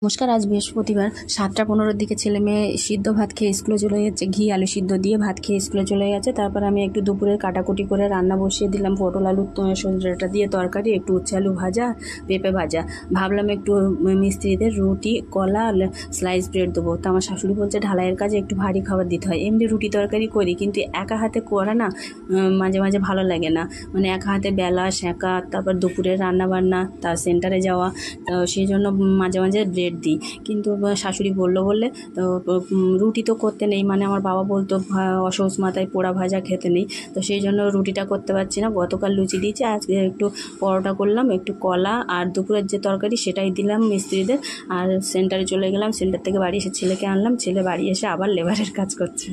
নমস্কার। আজ বৃহস্পতিবার 7টা 15-র দিকে ছেলে মেয়ে সিদ্ধ ভাত খেয়ে স্কুলে চলে যাচ্ছে, ঘি আলু সিদ্ধ দিয়ে ভাত খেয়ে স্কুলে চলে গেছে। তারপর আমি একটু দুপুরের কাটাকুটি করে রান্না বসিয়ে দিলাম, পটল আলু সজনেটা দিয়ে তরকারি, একটু উচ্ছে আলু ভাজা, পেঁপে ভাজা। ভাবলাম একটু মিস্ত্রিদের রুটি কলা স্লাইস ব্রেড দেবো। তো আমার শাশুড়ি বলছে ঢালাইয়ের কাজে একটু ভারী খাবার দিতে হয়। এমনি রুটি তরকারি করি, কিন্তু একা হাতে করা না মাঝে মাঝে ভালো লাগে না। মানে একা হাতে বেলা সেঁকা, তারপর দুপুরের রান্না বান্না, তার সেন্টারে যাওয়া, তো সেই জন্য মাঝে মাঝে ব্রেড দিই। কিন্তু শাশুড়ি বললে তো রুটি তো করতে নেই, মানে আমার বাবা বলতো অসহ্য মাথায় পোড়া ভাজা খেতে নেই, তো সেই জন্য রুটিটা করতে পারছি না। গতকাল লুচি দিয়েছি, আজকে একটু পরোটা করলাম, একটু কলা আর দুপুরের যে তরকারি সেটাই দিলাম মিস্ত্রিদের। আর সেন্টারে চলে গেলাম, সেন্টার থেকে বাড়ি এসে ছেলেকে আনলাম, ছেলে বাড়ি এসে আবার লেবারের কাজ করছে।